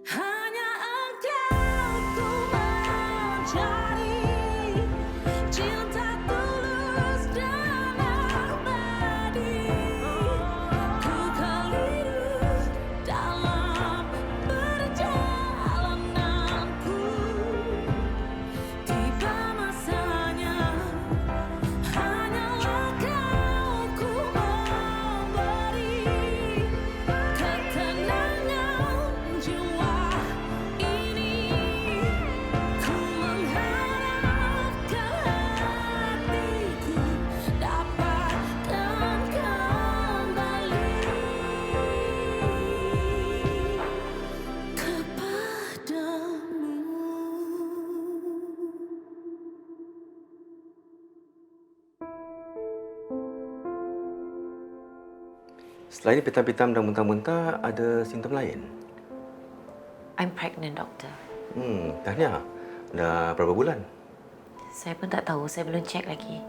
Hanya engkau ku mencari cinta tulus dan abadi. Ku keliru dalam perjalananku. Tiba masanya hanyalah kau ku memberi ketenangan jiwa ini. Ku mengharapkan hatiku dapatkan kembali kepadamu. Selain pitam-pitam dan muntah-muntah, ada simptom lain? I'm pregnant, doktor. Tahniah. Dah berapa bulan? Saya pun tak tahu, saya belum cek lagi.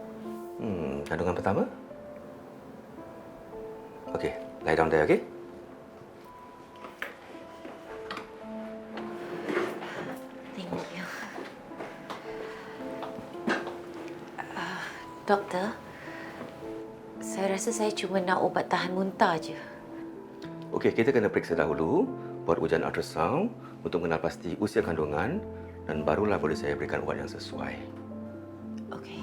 Kandungan pertama? Okey, lie down there, okey? Thank you. Doktor, saya rasa saya cuma nak ubat tahan muntah je. Okey, kita kena periksa dahulu, buat ujian ultrasound untuk mengenal pasti usia kandungan dan barulah boleh saya berikan ubat yang sesuai. Okey.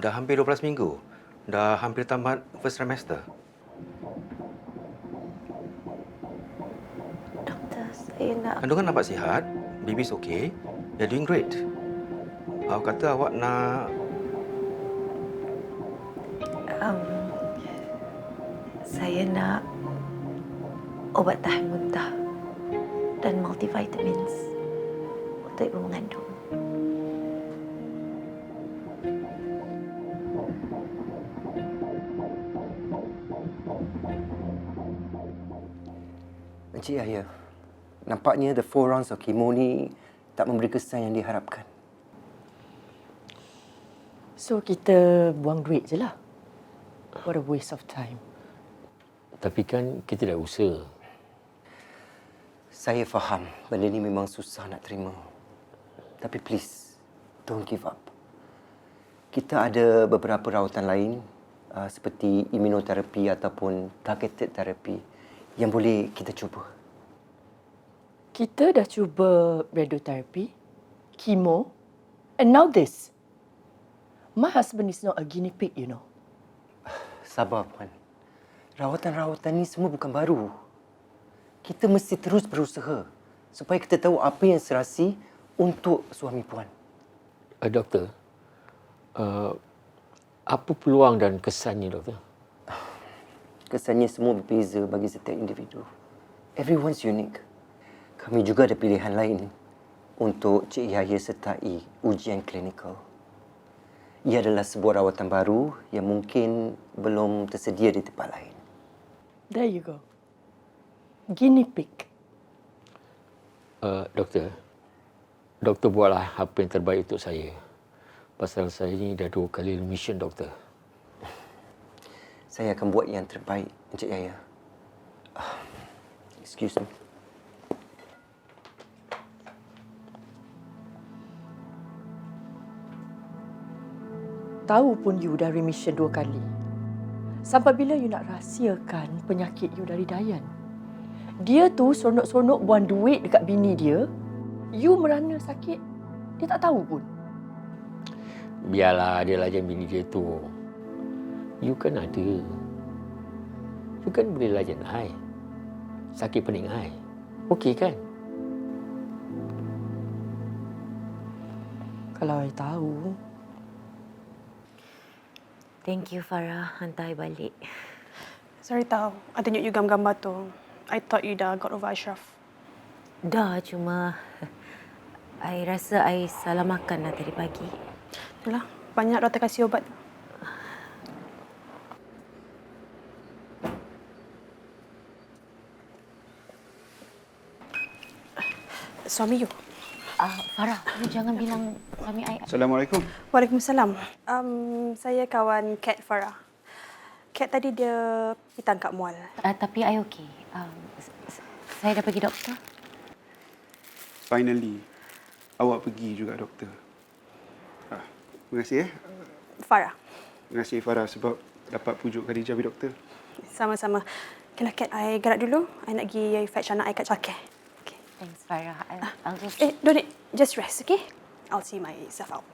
Dah hampir 12 minggu. Dah hampir tamat first trimester. Doktor, saya nak... Kandungan nampak sihat, baby's okay, you're doing great. Awak kata awak nak... Saya nak ubat tahan muntah dan multivitamins untuk ibu mengandung. Encik Yahya, nampaknya the 4 rounds of chemo ni tak memberi kesan yang diharapkan. So kita buang duit je lah. What a waste of time. Tapi kan kita dah usaha. Saya faham benda ni memang susah nak terima. Tapi please, don't give up. Kita ada beberapa rawatan lain seperti imunoterapi ataupun targeted therapy yang boleh kita cuba. Kita dah cuba radiotherapy, chemo, and now this. My husband is not a guinea pig, you know. Sabar, Puan. Rawatan-rawatan ni semua bukan baru. Kita mesti terus berusaha supaya kita tahu apa yang serasi untuk suami Puan. Doktor, apa peluang dan kesannya, doktor? Kesannya semua berbeza bagi setiap individu. Everyone's unique. Kami juga ada pilihan lain untuk Cik Yahya sertai ujian klinikal. Ia adalah sebuah rawatan baru yang mungkin belum tersedia di tempat lain. There you go. Guinea pig. Doktor buatlah apa yang terbaik untuk saya. Pasal saya ni dah 2 kali mission, doktor. Saya akan buat yang terbaik, Encik Yahya. Excuse me. Tahu pun you dah remission 2 kali. Sampai bila you nak rahsiakan penyakit you dari Dayan? Dia tu seronok-seronok buang duit dekat bini dia. You merana sakit, dia tak tahu pun. Biarlah dia layan bini dia tu. You kan ada. You kan boleh layan I. Sakit pening I. Okey kan? Kalau I tahu. Thank you, Farah. Hantar I balik. Sorry tau, I tunjuk you gambar-gambar tu. I thought you dah got over Ashraf. Dah, cuma... I rasa I salah makan lah tadi pagi. Itulah, banyak doktor kasih ubat tu. Suami you. Farah, you jangan bilang suami I. Assalamualaikum. Waalaikumsalam. Saya kawan Kat Farah. Kat tadi dia pergi tangkap mual. Tapi I okey. Saya dah pergi doktor. Finally, awak pergi juga doktor. Terima kasih Farah. Terima kasih Farah sebab dapat pujuk Khadijah pergi doktor. Sama-sama. Okeylah, Kat. I gerak dulu. I nak pergi fetch anak I kat childcare. Okay. Thanks, Farah. I'll just... Don't need. Just rest, okay? I'll see myself out.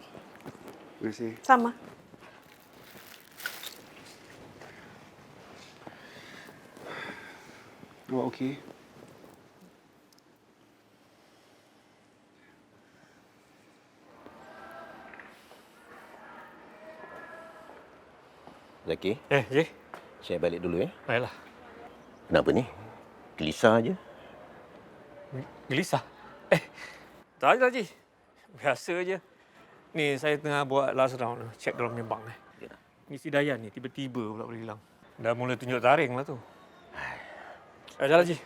Terima kasih. Sama. Awak okey? Zaki, Jay. saya balik dulu ya. Baiklah. Kenapa ni? Gelisah je. Gelisah? Tak ada, Cik. Biasa je. Ni, saya tengah buat last round. Check dalam punya bank. Ni si Dayan ni tiba-tiba pula boleh hilang. Dah mula tunjuk taring lah tu. Jalan, Cik.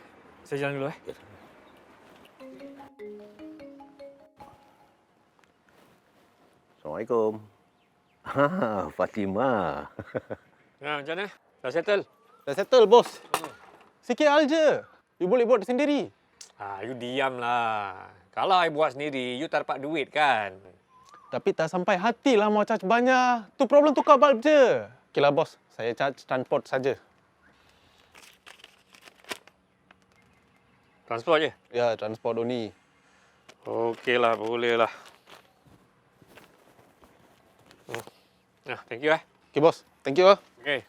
Saya jalan dulu. Assalamualaikum. Fatimah. Macam mana? Dah settle? Dah settle, bos. Sikit hal je. You boleh buat sendiri. You diam lah. Kalau I buat sendiri, you tak dapat duit kan? Tapi tak sampai hati lah mau charge banyak. Tu problem tukar bulb je. Okeylah, bos. Saya charge transport saja. Transport je? Ya, transport only. Okeylah, bolehlah. Thank you. Okey, bos. Thank you. Okay.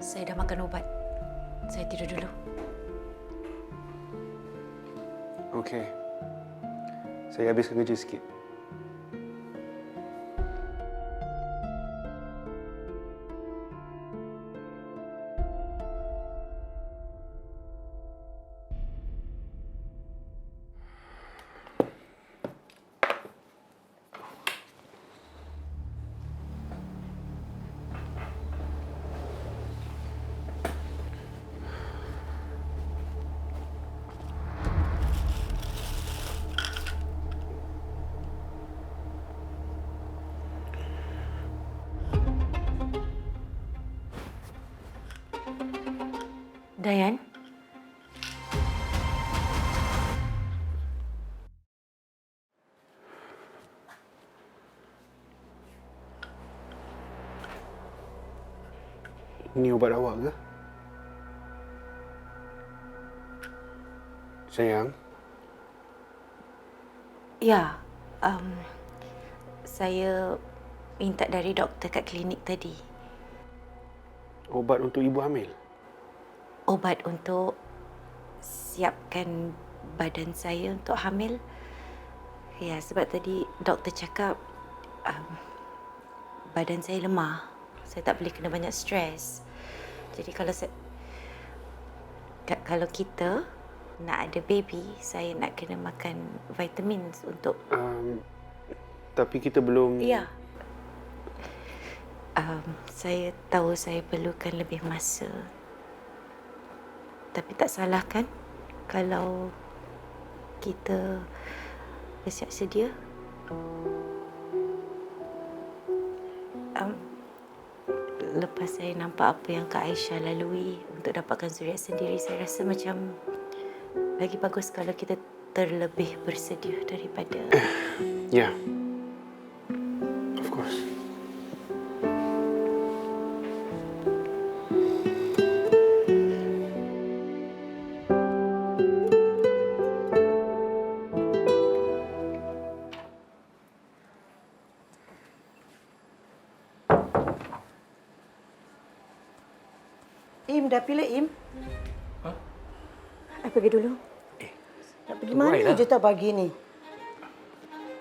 Saya dah makan ubat. Saya tidur dulu. Okey. Saya habiskan kerja sikit. Dayan? Ini ubat awak ke? Sayang, Ya. Saya minta dari doktor kat klinik tadi. ubat untuk ibu hamil. Ubat untuk siapkan badan saya untuk hamil. Ya, sebab tadi doktor cakap badan saya lemah. Saya tak boleh kena banyak stres. Jadi kalau kita nak ada baby, saya nak kena makan vitamin untuk... Tapi kita belum... Ya. Saya tahu saya perlukan lebih masa. Tapi tak salah kan kalau kita bersiap sedia? Lepas saya nampak apa yang Kak Aisyah lalui untuk dapatkan zuriat sendiri, saya rasa macam lagi bagus kalau kita terlebih bersedia daripada... Yeah. Of course. Im, dah pilih Im? I pergi dulu. Nak pergi tunggu I mana lah. je tak pagi ni?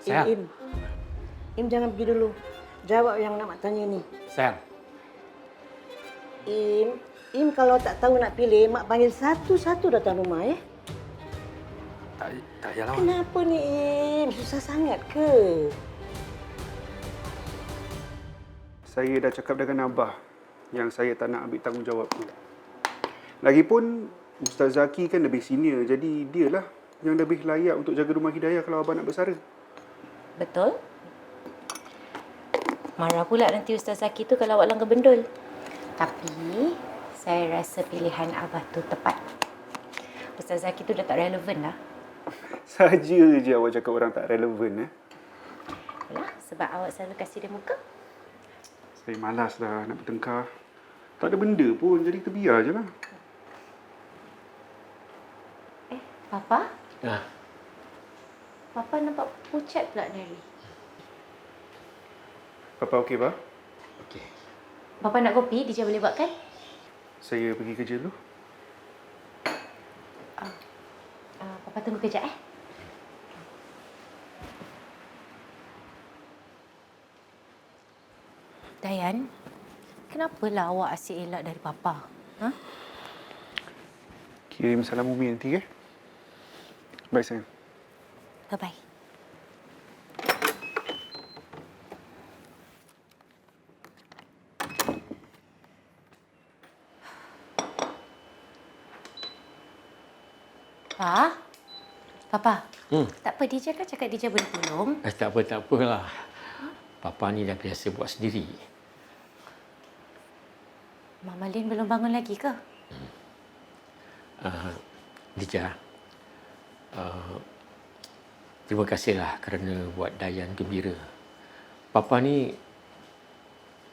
Sayang. Im jangan pergi dulu. Jawab yang nak Mak tanya ni. Sayang. Im kalau tak tahu nak pilih, Mak panggil satu-satu datang rumah ya. Tak payahlah, Mak. Kenapa ni Im? Susah sangat ke? Saya dah cakap dengan Abah yang saya tak nak ambil tanggungjawab tu. Lagipun Ustaz Zaki kan lebih senior, jadi dialah yang lebih layak untuk jaga rumah Hidayah kalau Abah nak bersara. Betul? Marah pula nanti Ustaz Zaki tu kalau awak langgar bendul. Tapi, saya rasa pilihan Abah tu tepat. Ustaz Zaki tu dah tak relevan dah. Saja je awak cakap orang tak relevan. Yalah, sebab awak selalu kasih dia muka. Saya malas dah nak bertengkar. Tak ada benda pun, jadi terbiar je lah. Papa? Ha. Papa nampak pucat pula ni hari. Papa okey, Pak? Okey. Papa nak kopi, Dija boleh buatkan? Saya pergi kerja dulu. Papa tunggu kejap Dayan, kenapalah awak asyik elak dari Papa? Ha? Kirim salam Umi nanti, ke? Baik, sayang. Bye-bye. Pa? Papa? Tak apa, Dija kan cakap Dija boleh tolong. Tak apalah. Papa ni dah biasa buat sendiri. Mama Lin belum bangun lagi ke? Dija, terima kasihlah kerana buat Dayan gembira. Papa ni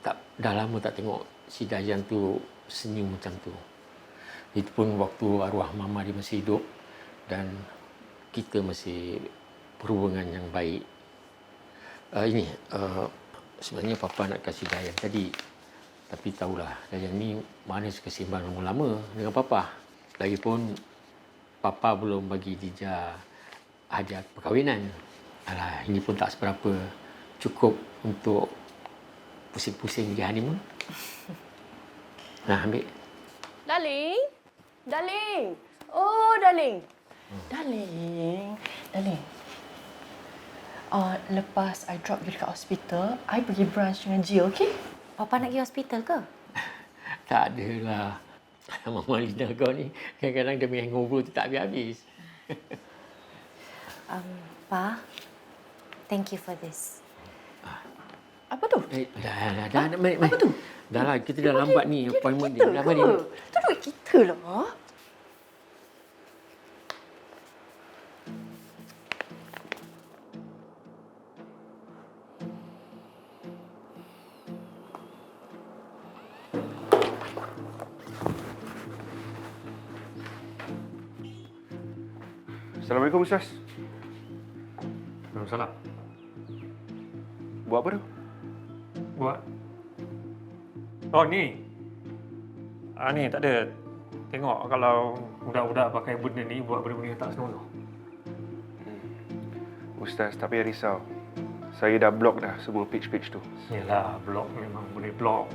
dah lama tak tengok si Dayan tu senyum macam tu. Itu pun waktu arwah mama dia masih hidup dan kita masih berhubungan yang baik. Sebenarnya Papa nak kasih Dayan tadi. Tapi tahulah, Dayan ni mana suka sembang lama-lama dengan Papa. Lagipun, Papa belum bagi Dija hadiah perkahwinan. Alah, ini pun tak seberapa cukup untuk pusing-pusing di honeymoon. Nah, ambil. Darling. Darling. Oh, darling. Darling. Lepas I drop you dekat hospital, I pergi brunch dengan Jill, okey? Papa nak pergi hospital ke? Tak adalah. Mama Lina kau ni kadang-kadang demi hangover tu tak habis-habis. Pa, thank you for this. Apa tu? Dah. Apa tu? Dah lah, kita dah lambat ni appointment dia. Dah mari. Itu duit kita lah. Assalamualaikum, Ustaz. Waalaikumsalam. Buat apa tu? Buat? Oh, ni. Ni tak ada. Tengok kalau budak-budak pakai benda ni buat benda-benda yang tak senonoh. Ustaz, tak payah risau. Saya dah block dah semua page-page tu. Yalah, blog memang boleh blog.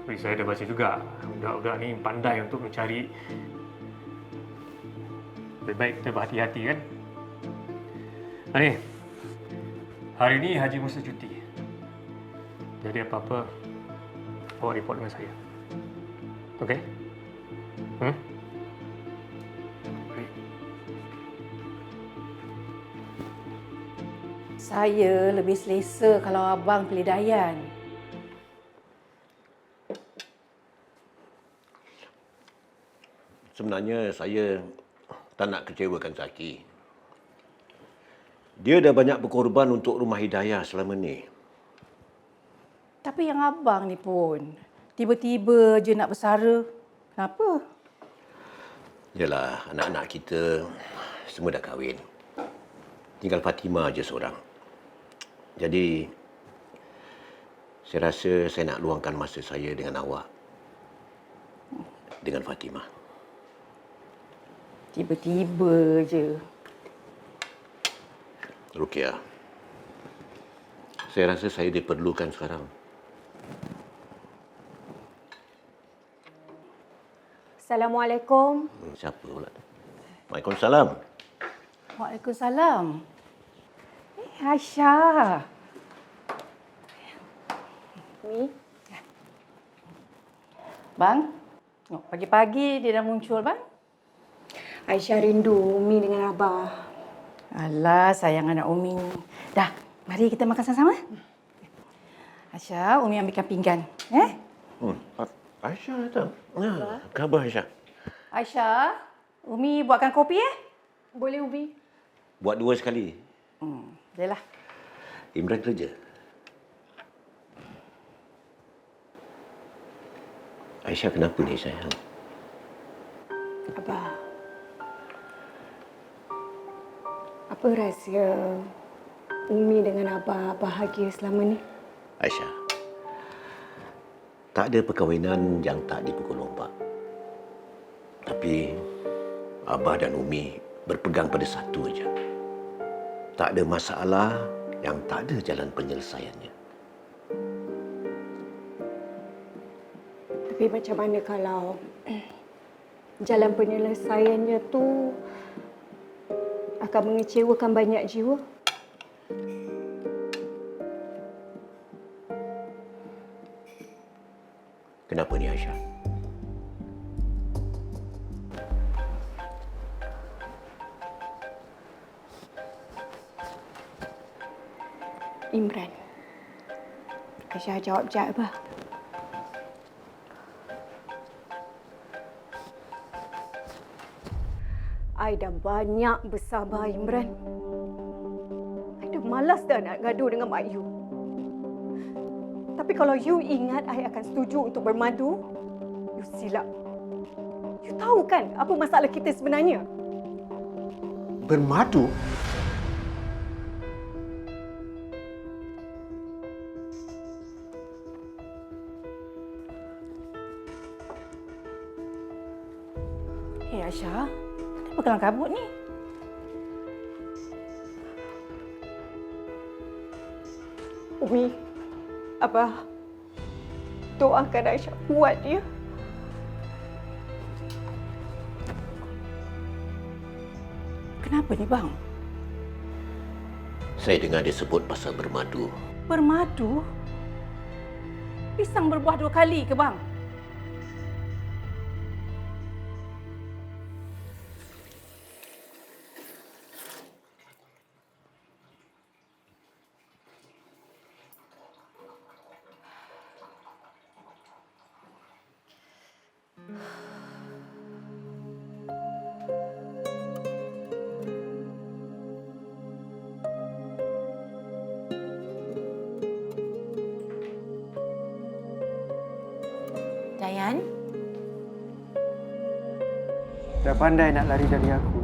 Tapi saya dah baca juga. Budak-budak ni pandai untuk mencari. Lebih baik kita berhati-hati kan? Ni. Hari ni Haji Musa cuti. Jadi apa-apa, bawa report dengan saya. Okey? Saya lebih selesa kalau abang pilih Dayan. Sebenarnya saya tak nak kecewakan Zaki. Dia dah banyak berkorban untuk rumah Hidayah selama ni. Tapi yang abang ni pun, tiba-tiba je nak bersara. Kenapa? Yalah, anak-anak kita semua dah kahwin. Tinggal Fatimah je seorang. Jadi, saya rasa saya nak luangkan masa saya dengan awak. Dengan Fatimah. Tiba-tiba je. Ruqyah, saya rasa saya diperlukan sekarang. Assalamualaikum. Siapa pula tu? Waalaikumsalam. Waalaikumsalam. Aisyah. Ni. Bang, tengok pagi-pagi dia dah muncul, bang. Aisyah rindu Umi dengan Abah. Alah, sayang anak Umi. Dah, mari kita makan sama-sama. Aisyah, Umi ambilkan pinggan. Aisyah datang. Khabar Aisyah? Aisyah, Umi buatkan kopi Boleh Umi? Buat 2 sekali. Yalah. Imran kerja. Aisyah kenapa ni sayang? Abah. Apa rahsia Umi dengan Abah bahagia selama ni? Aisyah, tak ada perkahwinan yang tak dipukul lompat. Tapi Abah dan Umi berpegang pada satu aja. Tak ada masalah yang tak ada jalan penyelesaiannya. Tapi macam mana kalau jalan penyelesaiannya tu akan mengecewakan banyak jiwa? Kenapa ni Aisyah? Imran. Aisyah jawab je Abah. I dah banyak bersabar Imran. I dah malas dah nak gaduh dengan Mak Yu. Tapi kalau you ingat I akan setuju untuk bermadu, you silap. You tahu kan apa masalah kita sebenarnya? Bermadu? Aisyah, kenapa kelang kabut ni? Umi, Abah, doakan Aisyah kuat ya. Kenapa ni bang? Saya dengar dia sebut pasal bermadu. Bermadu? Pisang berbuah 2 kali ke bang? Dayan? Dah pandai nak lari dari aku.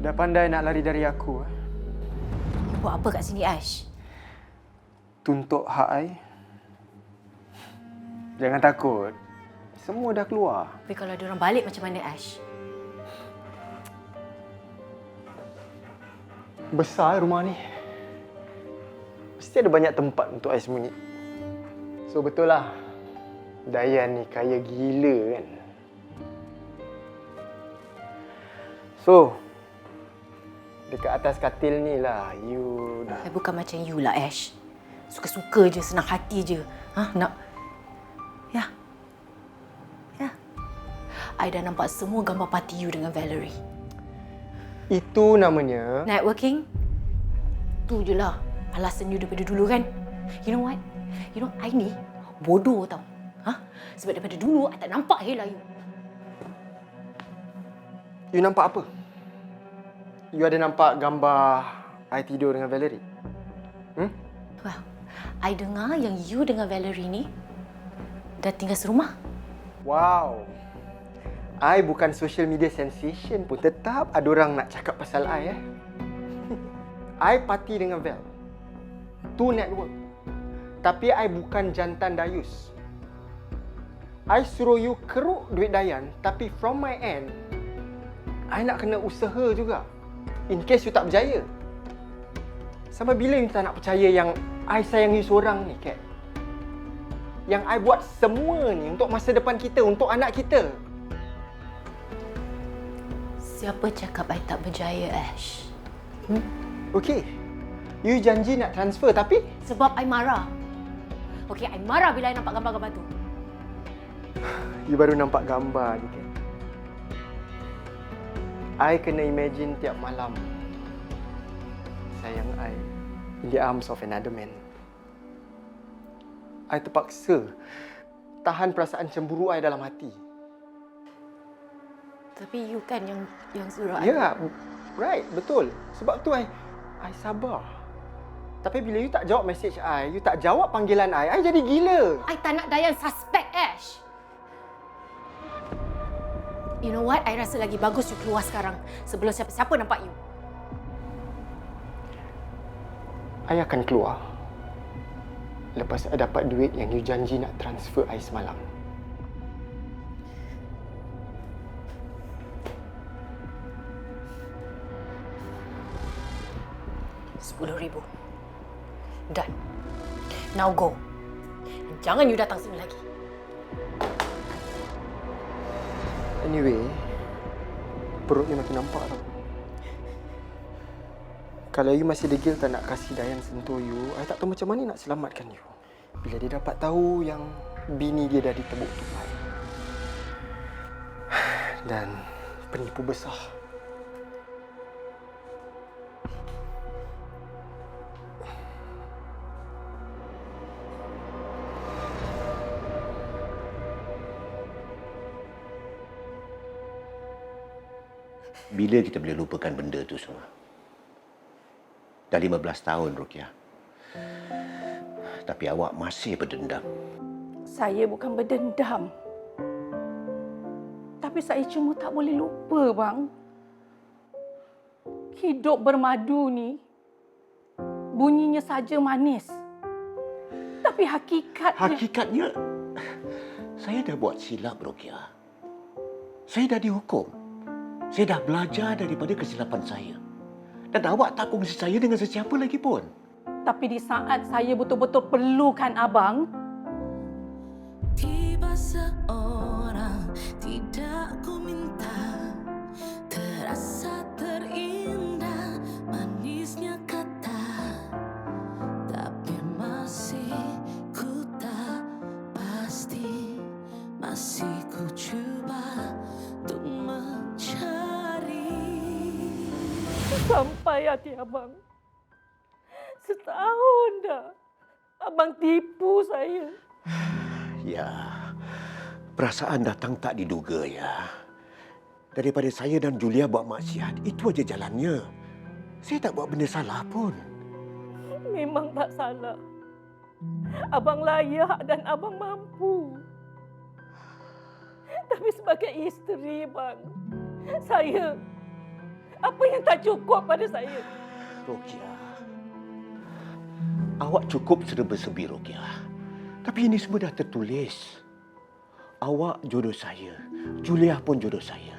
Dah pandai nak lari dari aku. Buat apa kat sini, Ash? Tuntut hak I. Jangan takut. Semua dah keluar. Tapi kalau diorang balik macam mana, Ash? Besar rumah ni. Mesti ada banyak tempat untuk I sembunyi. So betul lah. Dayan ni kaya gila kan. So, dekat atas katil ni lah, you dah... Bukan macam you lah, Ash. Suka-suka je, senang hati je. Nak... Ya. I dah nampak semua gambar parti you dengan Valerie. Itu namanya... Networking? Tu je lah alasan you daripada dulu kan? You know what? You know, I ni bodoh tau. Sebab daripada dulu, I tak nampak hela you. You nampak apa? You ada nampak gambar I tidur dengan Valerie? Well, I dengar yang you dengan Valerie ni dah tinggal serumah. Wow. I bukan social media sensation pun tetap ada orang nak cakap pasal I I party dengan Val. Tu network. Tapi I bukan jantan dayus. I suruh you keruk duit Dayan, tapi from my end, I nak kena usaha juga. In case you tak berjaya. Sampai bila you tak nak percaya yang I sayang you seorang ni, Kat? Yang I buat semua ni untuk masa depan kita, untuk anak kita. Siapa cakap I tak berjaya, Ash? Okey. You janji nak transfer tapi... Sebab I marah. Okey, I marah bila I nampak gambar-gambar tu. You baru nampak gambar ni, Kat. I kena imagine tiap malam sayang I in the arms of another man. I terpaksa tahan perasaan cemburu I dalam hati. Tapi you kan yang suruh I. Ya, right, betul. Sebab tu I sabar. Tapi bila you tak jawab message I, you tak jawab panggilan I jadi gila. I tak nak Dayan suspect, Ash. You know what? I rasa lagi bagus you keluar sekarang sebelum siapa-siapa nampak you. I akan keluar lepas I dapat duit yang you janji nak transfer I semalam. RM10,000. Done. Now go. Jangan you datang sini lagi. Anyway, perut ni makin nampak tau. Kalau you masih degil tak nak kasih Dayan sentuh you, I tak tahu macam mana nak selamatkan you. Bila dia dapat tahu yang bini dia dah ditebuk tupai. Dan penipu besar. Bila kita boleh lupakan benda tu semua? Dah 15 tahun, Rukiah. Tapi awak masih berdendam. Saya bukan berdendam. Tapi saya cuma tak boleh lupa, bang. Hidup bermadu ni bunyinya saja manis. Tapi Hakikatnya, saya dah buat silap, Rukiah. Saya dah dihukum. Saya dah belajar daripada kesilapan saya. Dan awak tak kongsi saya dengan sesiapa lagi pun. Tapi di saat saya betul-betul perlukan abang, Tiba seorang tidak ku minta, terasa terindah manisnya kata, tapi masih ku tak pasti, masih ku coba untuk mencari. sampai hati abang. Setahun dah abang tipu saya. Ya, perasaan datang tak diduga ya. Daripada saya dan Julia buat maksiat, itu aja jalannya. Saya tak buat benda salah pun. Memang tak salah. Abang layak dan abang mampu. Tapi sebagai isteri, bang, saya, apa yang tak cukup pada saya? Rukiah, awak cukup serba-serbi, Rukiah. Tapi ini semua dah tertulis. Awak jodoh saya, Julia pun jodoh saya.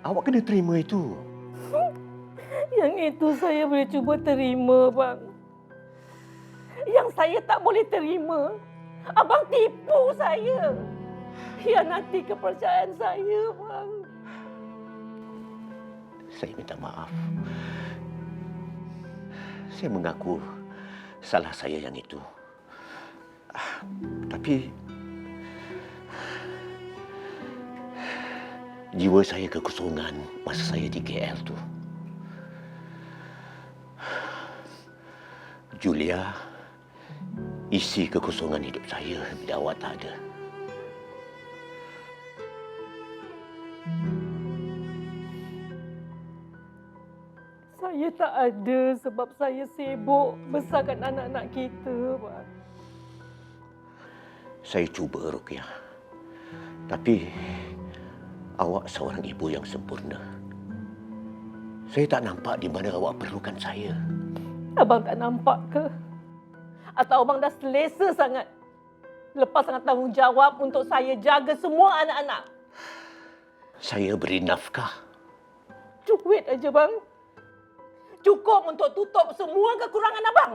Awak kena terima itu. Yang itu saya boleh cuba terima, bang. Yang saya tak boleh terima, abang tipu saya. Hianati kepercayaan saya, bang. Saya minta maaf. Saya mengaku salah saya yang itu. Tapi jiwa saya kekosongan masa saya di KL tu. Julia isi kekosongan hidup saya bila awak tak ada. Saya tak ada sebab saya sibuk besarkan anak-anak kita, Bang. Saya cuba, Ruqyah. Tapi awak seorang ibu yang sempurna. Saya tak nampak di mana awak perlukan saya. Abang tak nampak ke? Atau abang dah selesa sangat? Lepas sangat tanggungjawab untuk saya jaga semua anak-anak. Saya beri nafkah. Duit aja, Bang. Cukup untuk tutup semua kekurangan abang.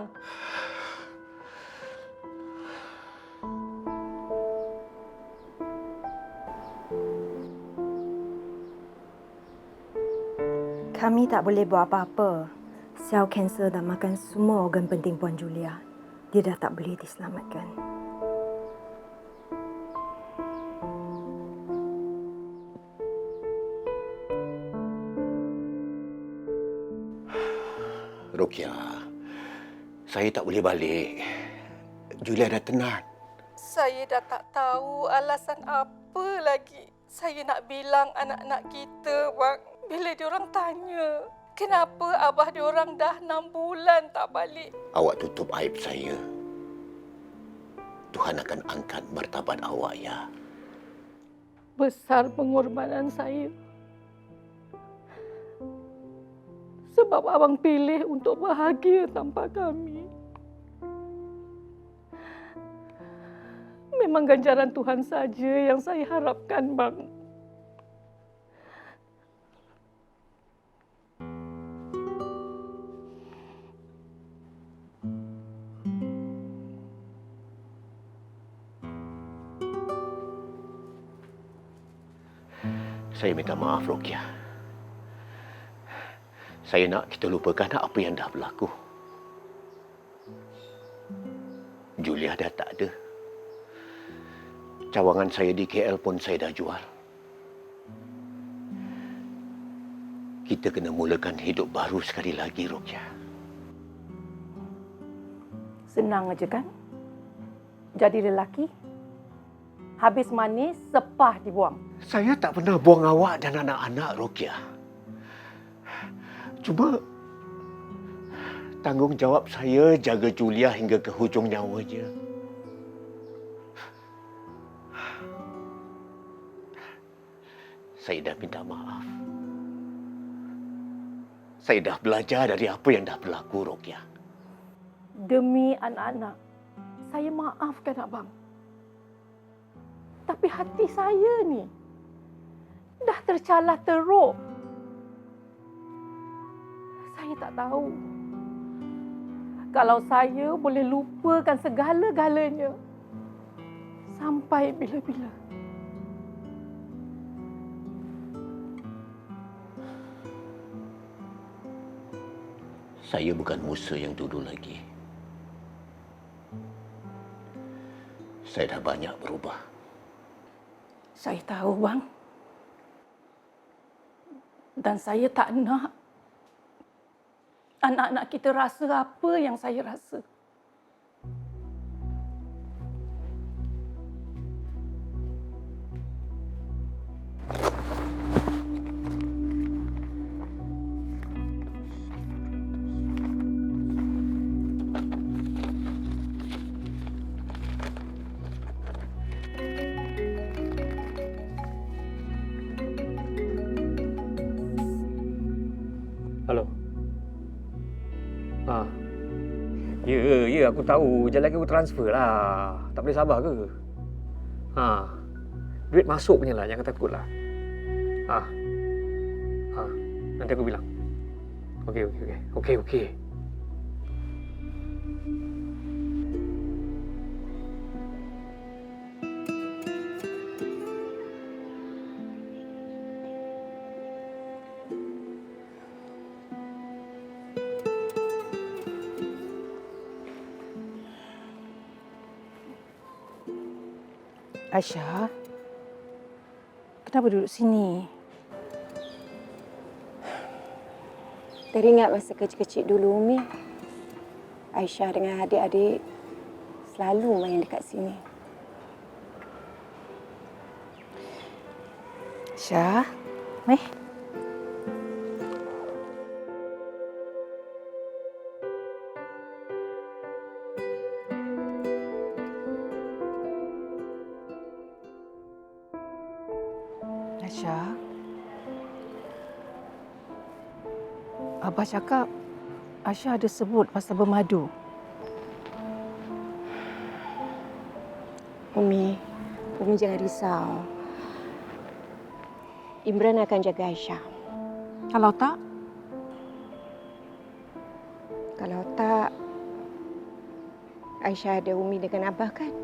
Kami tak boleh buat apa-apa. Sel kanser dah makan semua organ penting Puan Julia. Dia dah tak boleh diselamatkan. Ruqyah, saya tak boleh balik. Julia dah tenat. Saya dah tak tahu alasan apa lagi saya nak bilang anak-anak kita, Bang. Bila diorang tanya, kenapa abah diorang dah 6 bulan tak balik? Awak tutup aib saya. Tuhan akan angkat martabat awak, ya. Besar pengorbanan saya. Sebab abang pilih untuk bahagia tanpa kami. Memang ganjaran Tuhan saja yang saya harapkan, Bang. Saya minta maaf, Ruqyah. Saya nak kita lupakan apa yang dah berlaku. Julia dah tak ada. Cawangan saya di KL pun saya dah jual. Kita kena mulakan hidup baru sekali lagi, Ruqyah. Senang aja kan? Jadi lelaki, habis manis, sepah dibuang. Saya tak pernah buang awak dan anak-anak, Ruqyah. Cuma tanggungjawab saya jaga Julia hingga ke hujung nyawanya. Saya dah minta maaf. Saya dah belajar dari apa yang dah berlaku, Ruqyah. Demi anak-anak, saya maafkan abang. Tapi hati saya ni dah tercalar teruk. Saya tak tahu kalau saya boleh lupakan segala-galanya sampai bila-bila. Saya bukan Musa yang dulu lagi. Saya dah banyak berubah. Saya tahu, Bang. Dan saya tak nak anak-anak kita rasa apa yang saya rasa. Halo. Ya, aku tahu. Sekejap lagi aku transfer lah. Tak boleh sabar ke? Duit masuk punya lah. Jangan takut lah. Nanti aku bilang. Okey. Aisyah, kenapa duduk sini? Teringat masa kecil-kecil dulu, Umi. Aisyah dengan adik-adik selalu main dekat sini. Aisyah, meh. Aisyah. Abah cakap Aisyah ada sebut pasal bermadu. Umi jangan risau. Imran akan jaga Aisyah. Kalau tak? Kalau tak, Aisyah ada Umi dengan Abah kan?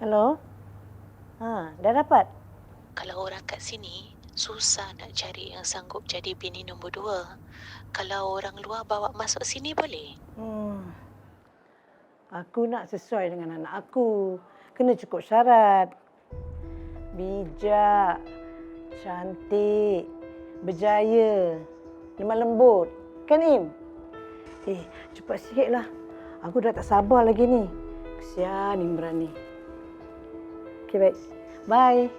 Hello? Dah dapat? Kalau orang kat sini, susah nak cari yang sanggup jadi bini nombor 2. Kalau orang luar bawa masuk sini boleh? Aku nak sesuai dengan anak aku. Kena cukup syarat. Bijak, cantik, berjaya, lemah lembut. Kan, Im? Cepat sikitlah. Aku dah tak sabar lagi ni. Kesian Imran ni. Okey, baik. Bye.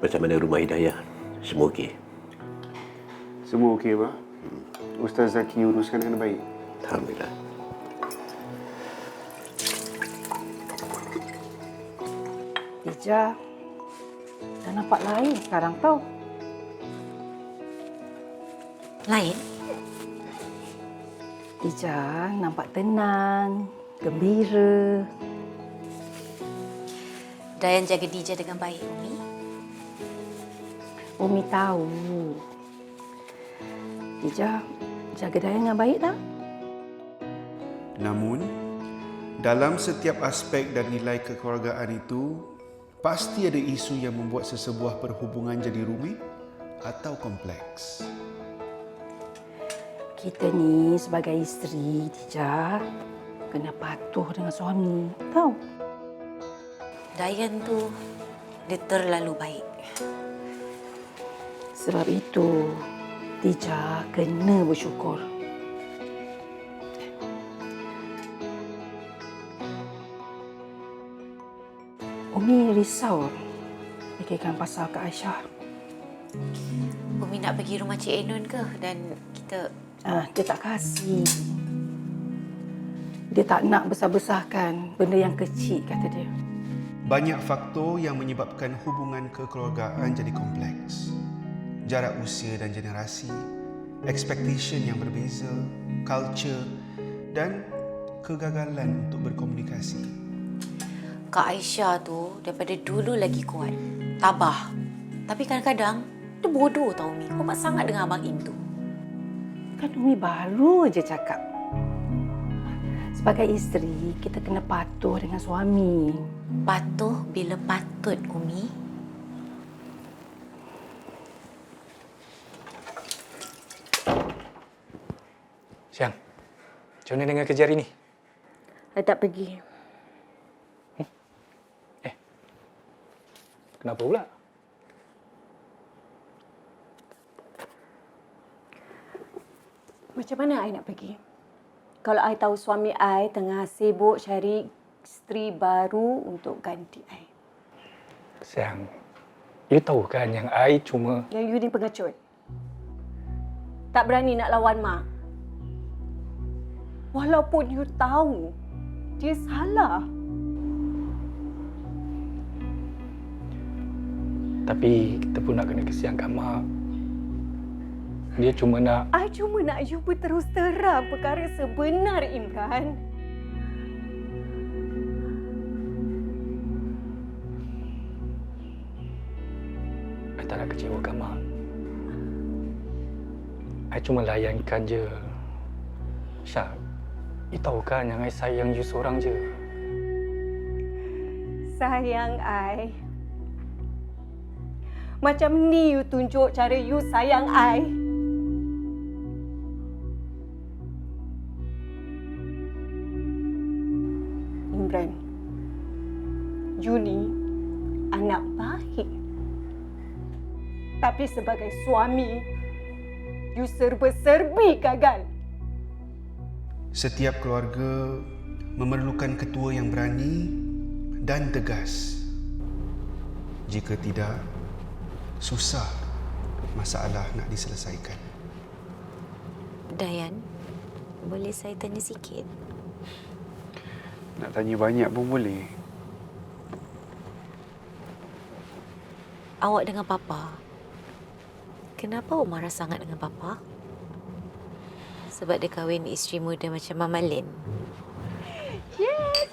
Macam mana rumah Hidayah? Semua okey? Semua okey, Abah. Ustaz Zaki uruskan dengan baik. Alhamdulillah. Ija, dah nampak lain sekarang tau. Lain? Ija nampak tenang, gembira. Dayan jaga Dija dengan baik, Umi. Umi tahu. Ija jaga Dayan dengan baik tak? Namun, dalam setiap aspek dan nilai kekeluargaan itu, pasti ada isu yang membuat sesebuah perhubungan jadi rumit atau kompleks. Kita ni sebagai isteri, Dija, kena patuh dengan suami. Tahu? Dayan tu, dia terlalu baik. Sebab itu, Dija kena bersyukur. Umi risau fikirkan pasal Kak Aisyah. Umi nak pergi rumah Cik Ainun ke? Dan kita... Dia tak kasih. Dia tak nak besar-besarkan benda yang kecil, kata dia. Banyak faktor yang menyebabkan hubungan kekeluargaan jadi kompleks. Jarak usia dan generasi, expectation yang berbeza, culture dan kegagalan untuk berkomunikasi. Kak Aisyah tu daripada dulu lagi kuat. Tabah. Tapi kadang-kadang dia bodoh tau Umi. Kuat sangat dengan Abang Im tu. Kan Umi baru je cakap. Sebagai isteri, kita kena patuh dengan suami. Patuh bila patut, Umi. Siang, macam mana dengan kerja hari ni? Saya tak pergi. Kenapa pula? Macam mana I nak pergi? Kalau I tahu suami I tengah sibuk cari isteri baru untuk ganti I. Sayang, you tahu kan yang I cuma... Yang you ni pengecut. Tak berani nak lawan Mak. Walaupun you tahu dia salah. Tapi kita pun nak kena kesiankan Mak. Dia cuma nak... I cuma nak you berterus terang perkara sebenar, Imran. I tak nak kecewakan Mak. I cuma layankan je. Syah, you tahu kan yang I sayang you seorang je. Sayang I. Macam ni you tunjuk cara you sayang I. Imran, you ni anak baik. Tapi sebagai suami, you serba-serbi gagal. Setiap keluarga memerlukan ketua yang berani dan tegas. Jika tidak, susah masalah nak diselesaikan. Dayan, boleh saya tanya sikit? Nak tanya banyak pun boleh. Awak dengan Papa, kenapa awak marah sangat dengan Papa? Sebab dia kahwin isteri muda macam Mama Lin. Yes.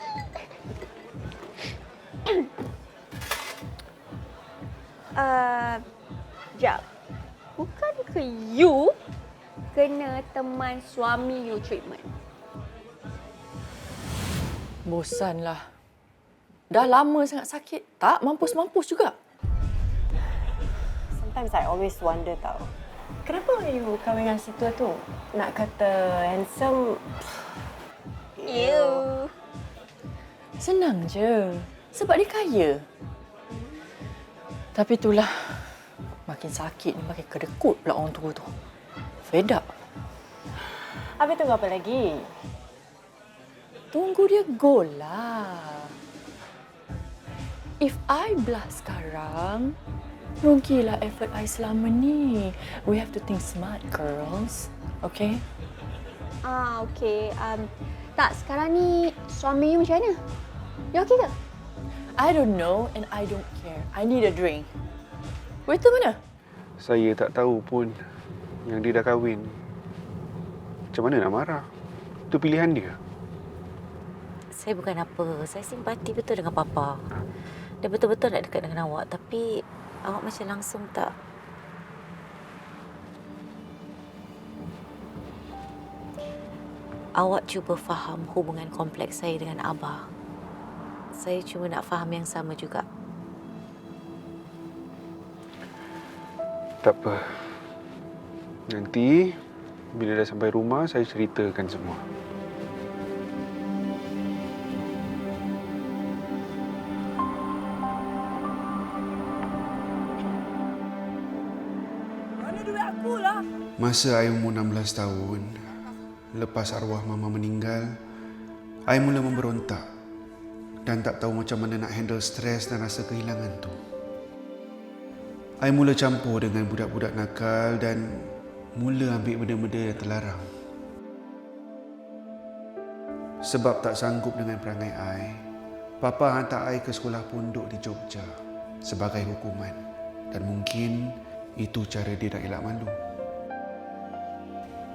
Jap. Bukan ke you kena teman suami you treatment? Bosanlah. Dah lama sangat sakit. Tak mampus-mampus juga. Sometimes I always wonder tau. Kenapa you kahwin dengan si tua tu? Nak kata handsome. Ew. Senang je. Sebab dia kaya. Tapi itulah. Makin sakit ni makin kedekut pula orang tua tu. Fed up. Habis tunggu apa lagi? Tunggu dia goal lah. If I blast sekarang, rugilah effort I selama ni. We have to think smart, girls. Okay? Okay. Tak, sekarang ni suami you macam mana? You okay ke? I don't know and I don't care. I need a drink. Waiter mana? Saya tak tahu pun yang dia dah kahwin. Macam mana nak marah? Itu pilihan dia. Saya bukan apa. Saya simpati betul dengan Papa. Dia betul-betul nak dekat dengan awak. Tapi awak macam langsung tak. Awak cuba faham hubungan kompleks saya dengan Abah. Saya cuma nak faham yang sama juga. Tak apa. Nanti bila dah sampai rumah, saya ceritakan semua. Mana duit aku lah? Masa I umur 16 tahun, lepas arwah mama meninggal, I mula memberontak dan tak tahu macam mana nak handle stres dan rasa kehilangan tu. I mula campur dengan budak-budak nakal dan mula ambil benda-benda yang terlarang. Sebab tak sanggup dengan perangai I, Papa hantar I ke sekolah pondok di Jogja sebagai hukuman. Dan mungkin itu cara dia nak elak malu.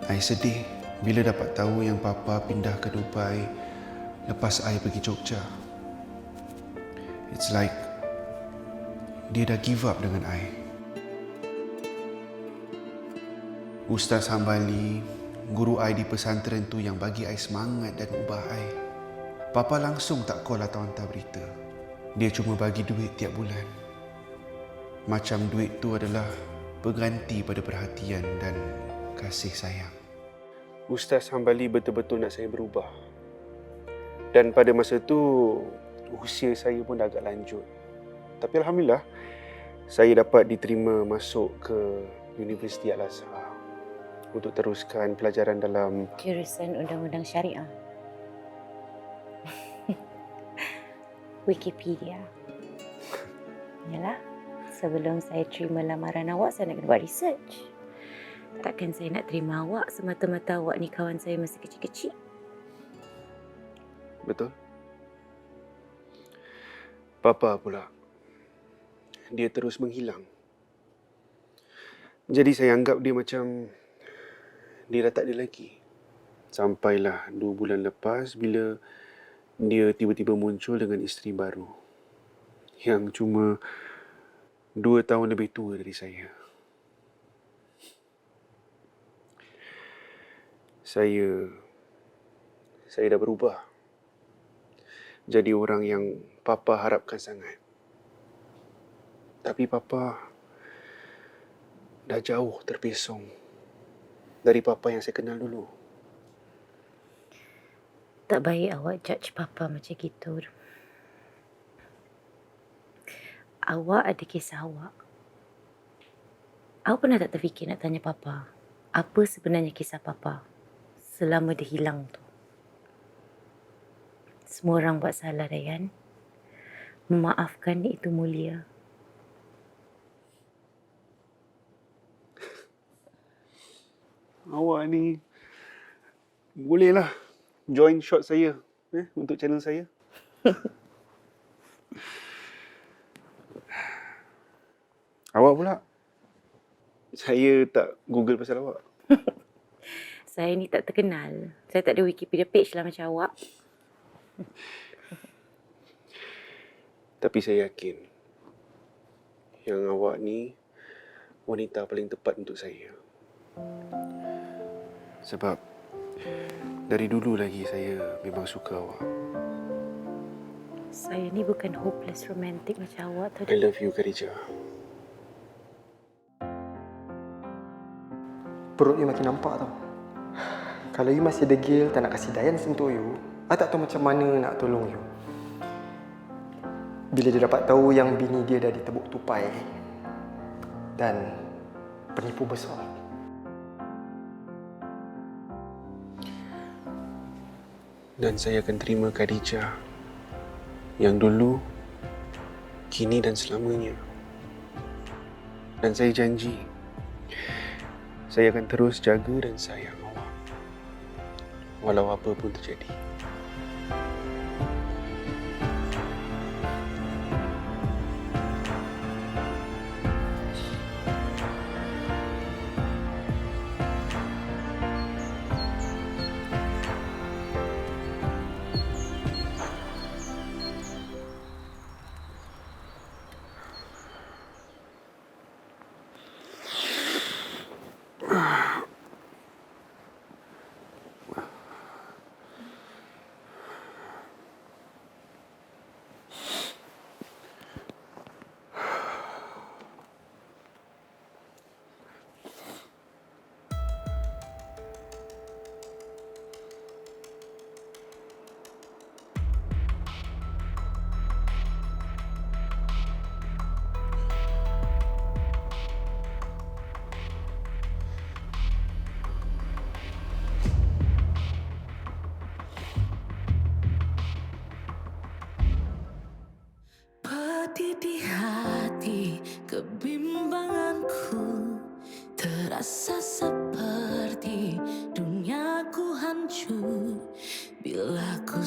I sedih bila dapat tahu yang Papa pindah ke Dubai lepas I pergi Jogja. It's like dia dah give up dengan I. Ustaz Hambali, guru I di pesantren tu yang bagi I semangat dan ubah I. Papa langsung tak call atau hantar berita. Dia cuma bagi duit tiap bulan. Macam duit tu adalah pengganti pada perhatian dan kasih sayang. Ustaz Hambali betul-betul nak saya berubah. Dan pada masa tu, usia saya pun dah agak lanjut. Tapi Alhamdulillah, saya dapat diterima masuk ke Universiti Al-Azhar untuk teruskan pelajaran dalam Jurusan Undang-Undang Syariah. Wikipedia. Yalah, sebelum saya terima lamaran awak, saya nak kena buat research. Takkan saya nak terima awak semata-mata awak ni kawan saya masa kecil-kecil. Betul. Papa pula, dia terus menghilang. Jadi saya anggap dia macam dia dah tak ada lagi. Sampailah 2 bulan lepas bila dia tiba-tiba muncul dengan isteri baru yang cuma 2 tahun lebih tua dari saya. Saya dah berubah. Jadi orang yang Papa harapkan sangat. Tapi Papa dah jauh terpesong dari Papa yang saya kenal dulu. Tak baik awak judge Papa macam gitu. Awak ada kisah awak. Awak pernah tak terfikir nak tanya Papa, apa sebenarnya kisah Papa selama dia hilang tu? Semua orang buat salah, Dayan. Memaafkan itu mulia. Awak ni bolehlah join shot saya untuk channel saya. Awak pula. Saya tak Google pasal awak. Saya ni tak terkenal. Saya tak ada Wikipedia page lah macam awak. Tapi saya yakin yang awak ni wanita paling tepat untuk saya. Sebab dari dulu lagi saya memang suka awak. Saya ni bukan hopeless romantic macam awak tau. I love you, Khadijah. Perut you makin nampak tau. Kalau you masih degil tak nak kasih Dayan sentuh you, I tak tahu macam mana nak tolong you. Bila dia dapat tahu yang bini dia dah ditebuk tupai dan penipu besar. Dan saya akan terima Khadijah yang dulu, kini dan selamanya. Dan saya janji, saya akan terus jaga dan sayang awak, walau apa pun terjadi. Pedih di hati, kebimbanganku terasa seperti duniaku hancur bila ku